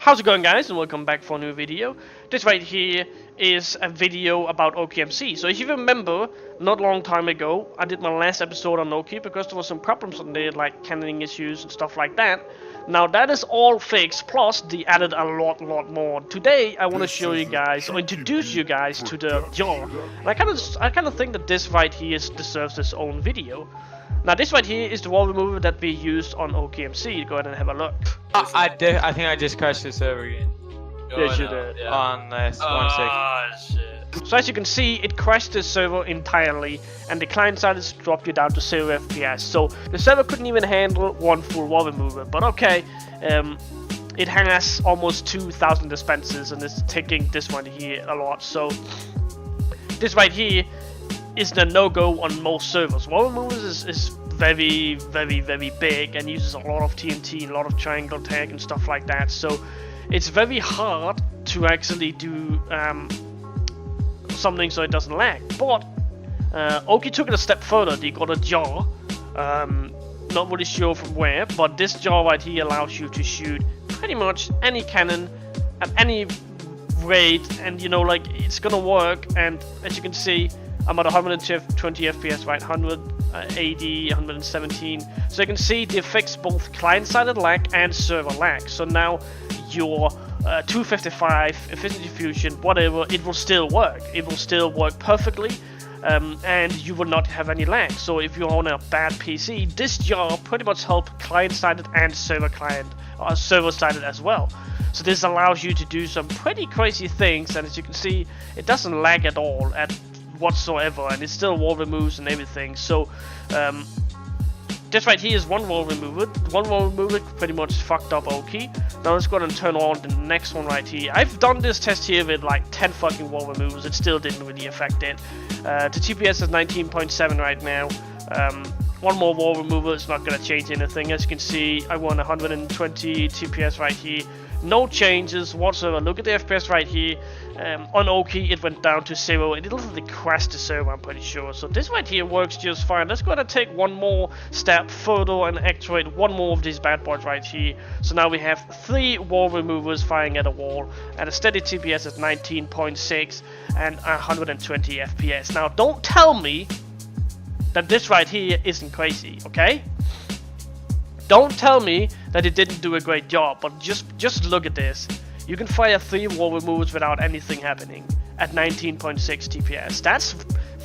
How's it going, guys, and welcome back for a new video. This right here is a video about OkiMC. So if you remember, not a long time ago, I did my last episode on Oki because there was some problems on there, like cannoning issues and stuff like that. Now that is all fixed, plus they added a lot more. Today I want to show you guys, or introduce you guys to the jaw. And I kind of think that this right here deserves its own video. Now this right here is the wall remover that we used on OkiMC. Go ahead and have a look. I think I just crashed the server again. Yes, you did. Yeah. On 1 second. Shit. So as you can see, it crashed the server entirely, and the client side has dropped you down to 0 FPS. So the server couldn't even handle one full wall remover. But okay, it has almost 2,000 dispensers, and it's taking this one here a lot. So this right here is the no-go on most servers. Wall removers is very big and uses a lot of TNT, a lot of triangle tag and stuff like that. So it's very hard to actually do something so it doesn't lag. But Oki took it a step further. They got a jar, not really sure from where, but this jar right here allows you to shoot pretty much any cannon at any rate, and you know, like, it's gonna work. And as you can see, I'm at 120 FPS, right? 180, 117. So you can see they fix both client-sided lag and server lag. So now your 255 efficiency fusion, whatever, it will still work. It will still work perfectly, and you will not have any lag. So if you're on a bad PC, this jar pretty much helps client-sided and server-sided as well. So this allows you to do some pretty crazy things, and as you can see, it doesn't lag at all whatsoever, and it still wall removes and everything. So this right here is one wall remover. One wall remover pretty much fucked up Oki. Now let's go ahead and turn on the next one right here. I've done this test here with like 10 fucking wall removers. It still didn't really affect it. The TPS is 19.7 right now. One more wall remover is not going to change anything. As you can see, I won 120 TPS right here. No changes whatsoever. Look at the FPS right here. On Oki, it went down to 0. It literally crashed the server, I'm pretty sure. So this right here works just fine. Let's go ahead and take one more step further and activate one more of these bad boys right here. So now we have 3 wall removers firing at a wall at a steady TPS at 19.6 and 120 FPS. Now don't tell me that this right here isn't crazy, okay? Don't tell me that it didn't do a great job, but just look at this. You can fire 3 wall removers without anything happening at 19.6 TPS. That's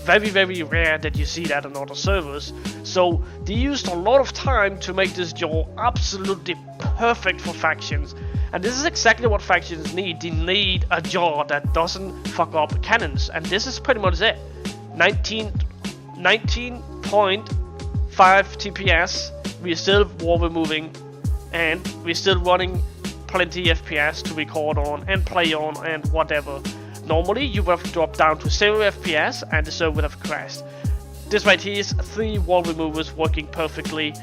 very rare that you see that on other servers. So they used a lot of time to make this jaw absolutely perfect for factions. And this is exactly what factions need. They need a jaw that doesn't fuck up cannons. And this is pretty much it. 19.5 TPS. We're still wall removing, and we're still running plenty FPS to record on and play on and whatever. Normally you would have dropped down to 0 FPS and the server would have crashed. This right here is 3 wall removers working perfectly,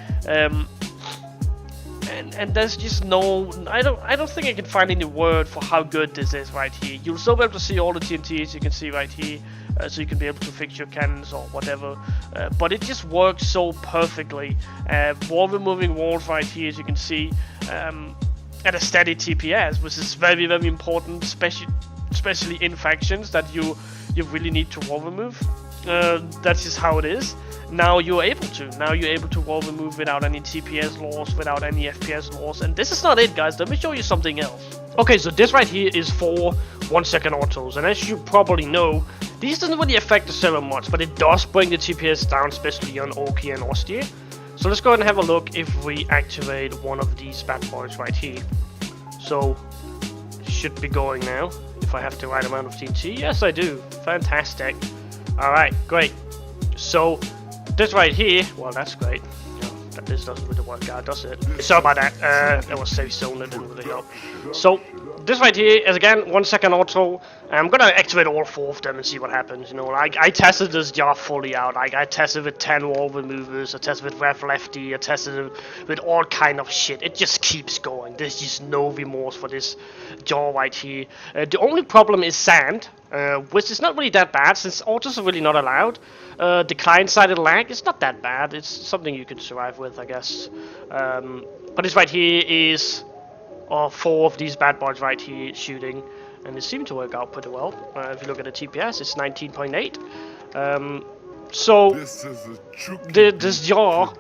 and there's just no, I don't think I can find any word for how good this is right here. You'll still be able to see all the TNTs you can see right here, so you can be able to fix your cannons or whatever, but it just works so perfectly. Wall removing walls right here, as you can see, at a steady TPS, which is very important, especially in factions that you really need to wall remove. That's just how it is. Now you're able to wall remove without any TPS loss, without any FPS loss. And this is not it, guys. Let me show you something else. Okay, so this right here is for 1 second autos, and as you probably know, these doesn't really affect the server much, but it does bring the TPS down, especially on Oki and Ostia. So let's go ahead and have a look if we activate one of these bad boys right here. So it should be going now, if I have the right amount of TNT. Yes, I do. Fantastic. Alright, great. So this right here, well, that's great. That this doesn't really work out, does it? Sorry about that. That was safe zone, that didn't really help. So this right here is again 1 second auto. I'm gonna activate all 4 of them and see what happens. You know, I tested this jar fully out. I tested with 10 wall removers, I tested with ref lefty, I tested it with all kind of shit. It just keeps going. There's just no remorse for this jar right here. The only problem is sand, which is not really that bad since autos are really not allowed. The client-sided lag is not that bad. It's something you can survive with, I guess. But this right here is or 4 of these bad boys right here shooting, and it seemed to work out pretty well. If you look at the TPS, it's 19.8. So this jaw,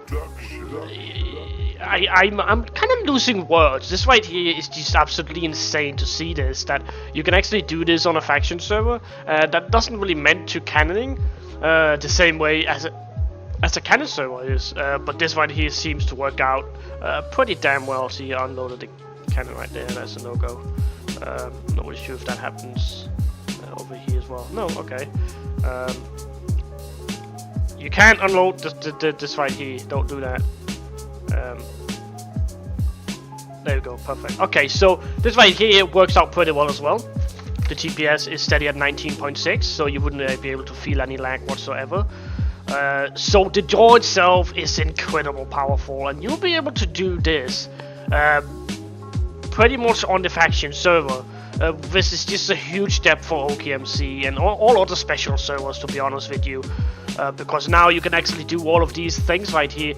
I'm kind of losing words. This right here is just absolutely insane to see this, that you can actually do this on a faction server that doesn't really meant to cannoning the same way as a cannon server is, but this right here seems to work out pretty damn well. So you unloaded the cannon right there, that's a no-go. Not really sure if that happens over here as well. No, okay. You can't unload this right here, don't do that. There we go, perfect. Okay, so this right here works out pretty well as well. The TPS is steady at 19.6, so you wouldn't be able to feel any lag whatsoever. So the jaw itself is incredibly powerful, and you'll be able to do this pretty much on the faction server. This is just a huge step for OkiMC and all other special servers, to be honest with you, because now you can actually do all of these things right here.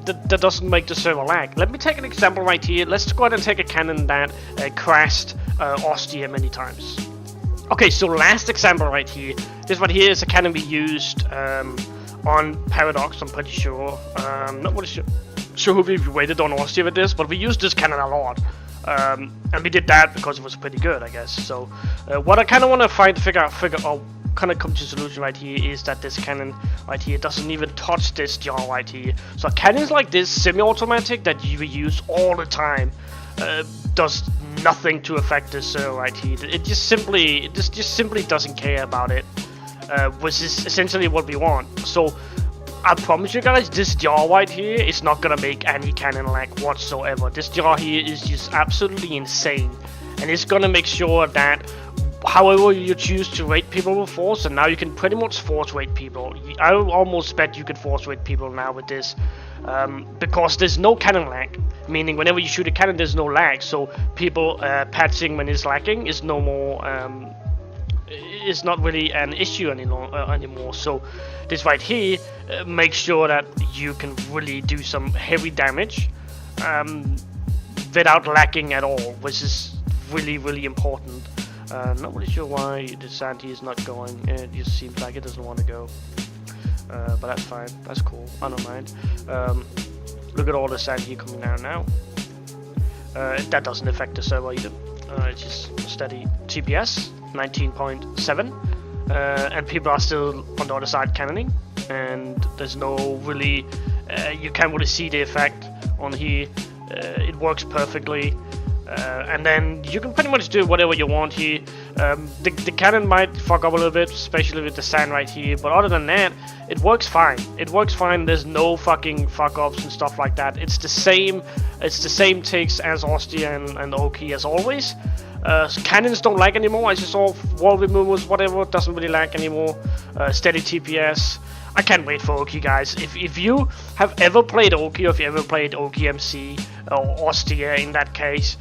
That doesn't make the server lag. Let me take an example right here. Let's go ahead and take a cannon that crashed Ostia many times. Okay, so last example right here. This one here is a cannon we used on Paradox, I'm pretty sure. Not really sure if we waited on Ostia with this, but we used this cannon a lot. And we did that because it was pretty good, I guess. So what I kind of want to figure out, kind of come to a solution right here is that this cannon right here doesn't even touch this jaw right here. So cannons like this, semi-automatic, that you use all the time, does nothing to affect this right here. It just simply doesn't care about it, which is essentially what we want. So I promise you guys, this jaw right here is not gonna make any cannon lag whatsoever. This jaw here is just absolutely insane, and it's gonna make sure that however you choose to rate people with force, and now you can pretty much force rate people. I almost bet you could force rate people now with this, because there's no cannon lag, meaning whenever you shoot a cannon there's no lag, so people patching when it's lagging is no more, is not really an issue anymore. So this right here makes sure that you can really do some heavy damage without lagging at all, which is really important. Not really sure why the Santi is not going. It just seems like it doesn't want to go. But that's fine. That's cool. I don't mind. Look at all the Santi coming down now. That doesn't affect the server either. It's just steady TPS, 19.7. And people are still on the other side cannoning. And there's no really... you can't really see the effect on here. It works perfectly. And then you can pretty much do whatever you want here. The cannon might fuck up a little bit, especially with the sand right here, but other than that, it works fine. It works fine. There's no fucking fuck ups and stuff like that. It's the same ticks as Ostia and Oki as always. Cannons don't lag anymore. I just saw wall removals, whatever, doesn't really lag anymore. Steady TPS. I can't wait for Oki, guys. If you have ever played Oki, or if you ever played OkiMC or Ostia in that case,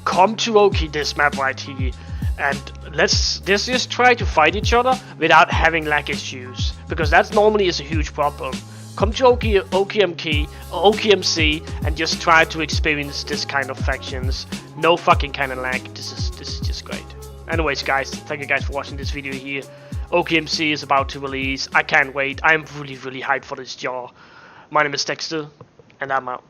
come to Oki this map right here, and let's just try to fight each other without having lag issues, because that normally is a huge problem. Come to OkiMC and just try to experience this kind of factions. No fucking cannon lag. This is just great. Anyways, guys, thank you guys for watching this video here. OkiMC is about to release. I can't wait. I'm really hyped for this jaw. My name is Dexter, and I'm out.